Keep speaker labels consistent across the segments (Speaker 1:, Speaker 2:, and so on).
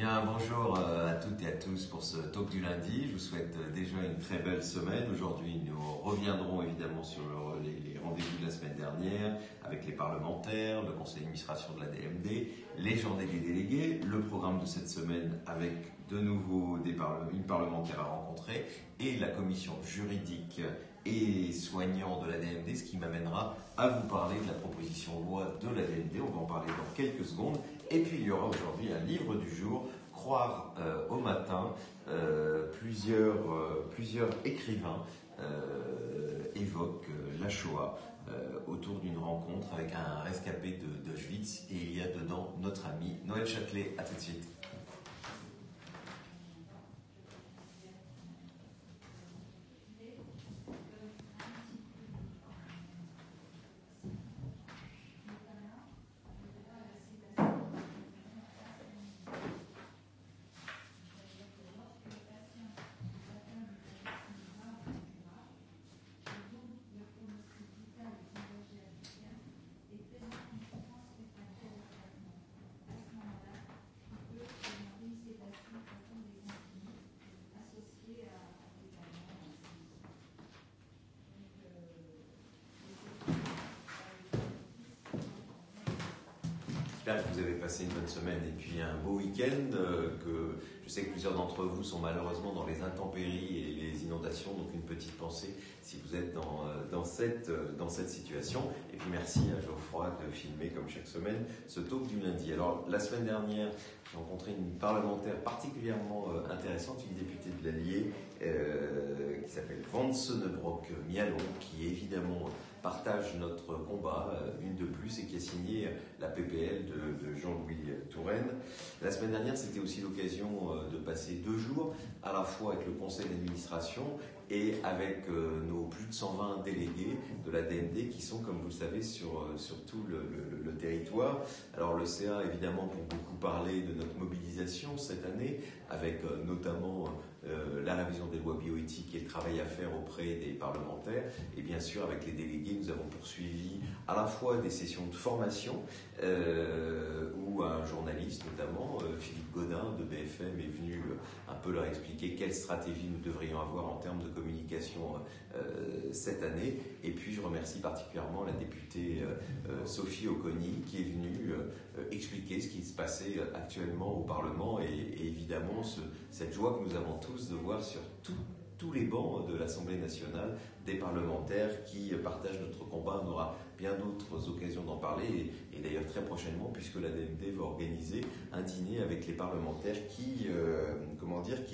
Speaker 1: bien, bonjour à toutes et à tous pour ce talk du lundi. Je vous souhaite déjà une très belle semaine. Aujourd'hui, nous reviendrons évidemment sur les rendez-vous de la semaine dernière avec les parlementaires, le conseil d'administration de la DMD, les journées des délégués, le programme de cette semaine avec de nouveau une parlementaire à rencontrer et la commission juridique et soignant de la DMD, ce qui m'amènera à vous parler de la proposition de loi de la DMD. On va en parler dans quelques secondes. Et puis il y aura aujourd'hui un livre du jour, Croire au matin. Plusieurs écrivains évoquent la Shoah autour d'une rencontre avec un rescapé d'Auschwitz. Et il y a dedans notre ami Noël Châtelet. À tout de suite. J'espère que vous avez passé une bonne semaine et puis un beau week-end, que je sais que plusieurs d'entre vous sont malheureusement dans les intempéries et les inondations, donc une petite pensée si vous êtes dans cette situation. Et puis merci à Geoffroy de filmer comme chaque semaine ce talk du lundi. Alors la semaine dernière, j'ai rencontré une parlementaire particulièrement intéressante, une députée de l'Allier qui s'appelle Van Sonnebrock-Mialon, qui évidemment partage notre combat, une de plus, et qui a signé la PPL de Jean-Louis Touraine. La semaine dernière, c'était aussi l'occasion de passer 2 jours, à la fois avec le conseil d'administration et avec nos plus de 120 délégués de la DMD qui sont, comme vous le savez, sur tout le territoire. Alors le CA, évidemment, pour beaucoup parler de notre mobilisation cette année, avec notamment la révision des lois bioéthiques et le travail à faire auprès des parlementaires. Et bien sûr, avec les délégués, nous avons poursuivi à la fois des sessions de formation où un journaliste, notamment Philippe Godin de BFM, est venu un peu leur expliquer quelle stratégie nous devrions avoir en termes de communication cette année. Et puis je remercie particulièrement la députée Sophie Oconi qui est venue expliquer ce qui se passait actuellement au Parlement et évidemment cette joie que nous avons tous de voir sur tous les bancs de l'Assemblée nationale des parlementaires qui partagent notre combat. On aura bien d'autres occasions d'en parler et d'ailleurs très prochainement, puisque la DMD va organiser un dîner avec les parlementaires qui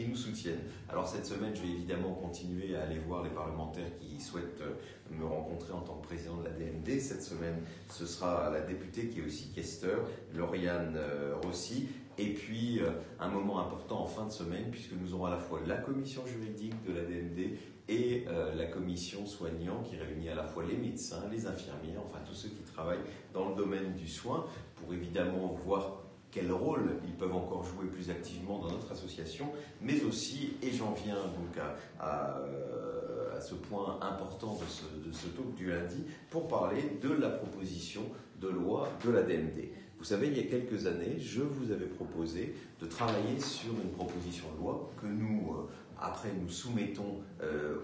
Speaker 1: nous soutiennent. Alors cette semaine, je vais évidemment continuer à aller voir les parlementaires qui souhaitent me rencontrer en tant que président de la DMD. Cette semaine, ce sera la députée qui est aussi questeur, Lauriane Rossi. Et puis, un moment important en fin de semaine, puisque nous aurons à la fois la commission juridique de la DMD et la commission soignant qui réunit à la fois les médecins, les infirmières, enfin tous ceux qui travaillent dans le domaine du soin, pour évidemment voir quel rôle ils peuvent encore jouer plus activement dans notre association, mais aussi, et j'en viens donc à ce point important de ce talk du lundi, pour parler de la proposition de loi de la DMD. Vous savez, il y a quelques années, je vous avais proposé de travailler sur une proposition de loi que après nous soumettons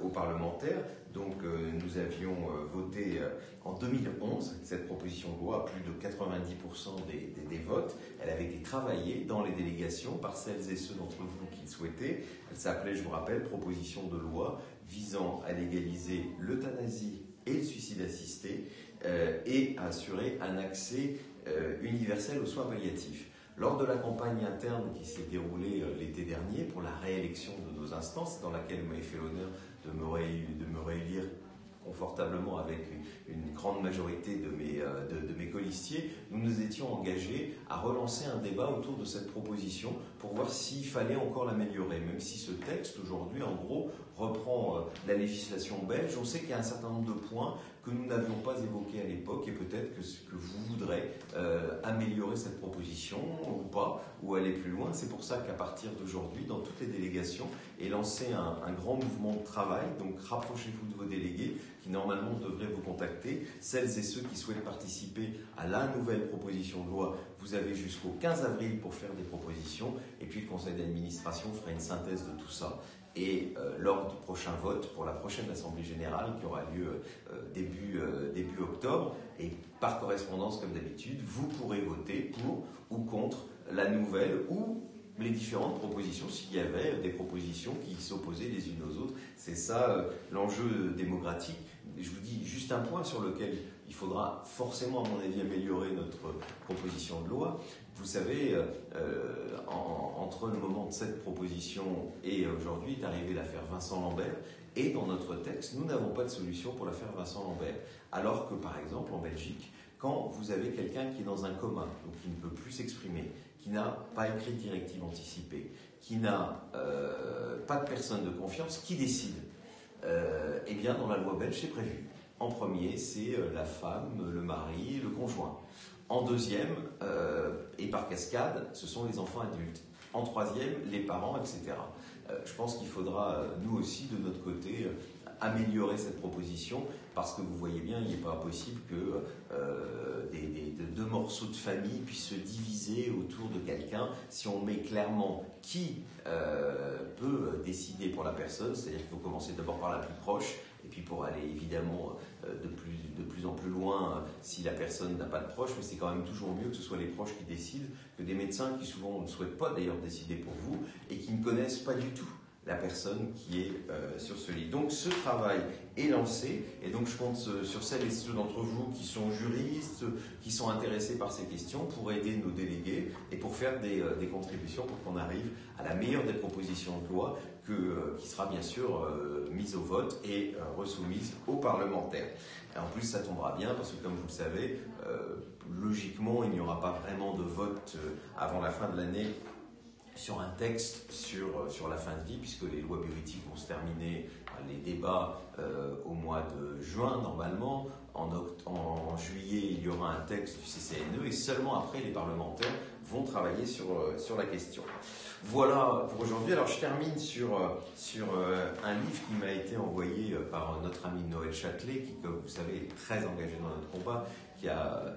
Speaker 1: aux parlementaires. Donc nous avions voté en 2011 cette proposition de loi à plus de 90% des votes. Elle avait été travaillée dans les délégations par celles et ceux d'entre vous qui le souhaitaient. Elle s'appelait, je vous rappelle, proposition de loi visant à légaliser l'euthanasie et le suicide assisté et à assurer un accès universel aux soins palliatifs. Lors de la campagne interne qui s'est déroulée l'été dernier pour la réélection de nos instances, dans laquelle vous m'avez fait l'honneur de me réélire confortablement avec une grande majorité de mes colistiers, nous nous étions engagés à relancer un débat autour de cette proposition pour voir s'il fallait encore l'améliorer, même si ce texte aujourd'hui en gros reprend la législation belge. On sait qu'il y a un certain nombre de points que nous n'avions pas évoqués à l'époque et peut-être que vous voudrez améliorer cette proposition ou pas, ou aller plus loin. C'est pour ça qu'à partir d'aujourd'hui, dans toutes les délégations, est lancé un grand mouvement de travail. Donc rapprochez-vous de vos délégués qui normalement devraient vous contacter. Celles et ceux qui souhaitent participer à la nouvelle proposition de loi, vous avez jusqu'au 15 avril pour faire des propositions. Et puis le conseil d'administration fera une synthèse de tout ça. Et lors du prochain vote, pour la prochaine Assemblée Générale qui aura lieu début octobre, et par correspondance comme d'habitude, vous pourrez voter pour ou contre la nouvelle ou les différentes propositions, s'il y avait des propositions qui s'opposaient les unes aux autres. C'est ça l'enjeu démocratique. Je vous dis juste un point sur lequel il faudra forcément, à mon avis, améliorer notre proposition de loi. Vous savez, entre le moment de cette proposition et aujourd'hui est arrivée l'affaire Vincent Lambert, et dans notre texte, nous n'avons pas de solution pour l'affaire Vincent Lambert. Alors que, par exemple, en Belgique, quand vous avez quelqu'un qui est dans un coma, donc qui ne peut plus s'exprimer, qui n'a pas écrit de directive anticipée, qui n'a pas de personne de confiance, qui décide? Eh bien, dans la loi belge, c'est prévu. En premier, c'est la femme, le mari, le conjoint. En deuxième, et par cascade, ce sont les enfants adultes. En troisième, les parents, etc. Je pense qu'il faudra, nous aussi, de notre côté, améliorer cette proposition, parce que vous voyez bien, il n'est pas possible que deux morceaux de famille puissent se diviser autour de quelqu'un si on met clairement qui peut décider pour la personne, c'est-à-dire qu'il faut commencer d'abord par la plus proche, et puis pour aller évidemment de plus en plus loin si la personne n'a pas de proche, mais c'est quand même toujours mieux que ce soit les proches qui décident que des médecins qui souvent ne souhaitent pas d'ailleurs décider pour vous et qui ne connaissent pas du tout la personne qui est sur ce lit. Donc ce travail est lancé, et donc je compte sur celles et ceux d'entre vous qui sont juristes, qui sont intéressés par ces questions, pour aider nos délégués et pour faire des contributions pour qu'on arrive à la meilleure des propositions de loi qui sera bien sûr mise au vote et resoumise aux parlementaires. Et en plus ça tombera bien parce que comme vous le savez, logiquement il n'y aura pas vraiment de vote avant la fin de l'année sur un texte sur la fin de vie, puisque les lois bioéthiques vont se terminer, les débats au mois de juin normalement. En juillet, il y aura un texte du CCNE, et seulement après les parlementaires vont travailler sur la question. Voilà pour aujourd'hui. Alors je termine sur un livre qui m'a été envoyé par notre ami Noël Châtelet, qui, comme vous savez, est très engagé dans notre combat, qui a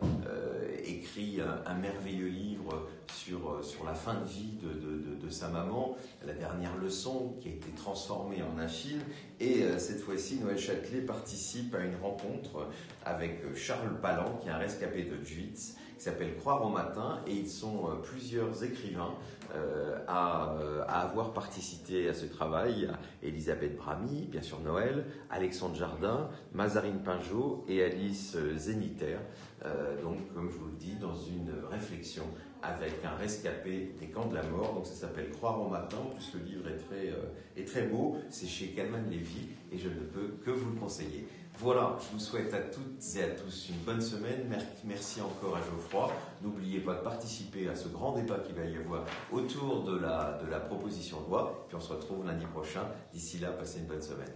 Speaker 1: écrit un merveilleux livre sur la fin de vie de sa maman, La dernière leçon, qui a été transformée en un film. Et cette fois-ci, Noël Châtelet participe à une rencontre avec Charles Palan, qui est un rescapé de Auschwitz, qui s'appelle Croire au matin, et ils sont plusieurs écrivains à avoir participé à ce travail. Elisabeth Bramy, bien sûr Noël, Alexandre Jardin, Mazarine Pinjot et Alice Zéniter. Donc, comme je vous le dis, dans une réflexion avec un rescapé des camps de la mort. Donc ça s'appelle Croire au matin. En plus, le livre est très beau. C'est chez Calman Lévy et je ne peux que vous le conseiller. Voilà, je vous souhaite à toutes et à tous une bonne semaine. Merci encore à Geoffroy. N'oubliez pas de participer à ce grand débat qu'il va y avoir autour de la proposition de loi. Puis on se retrouve lundi prochain. D'ici là, passez une bonne semaine.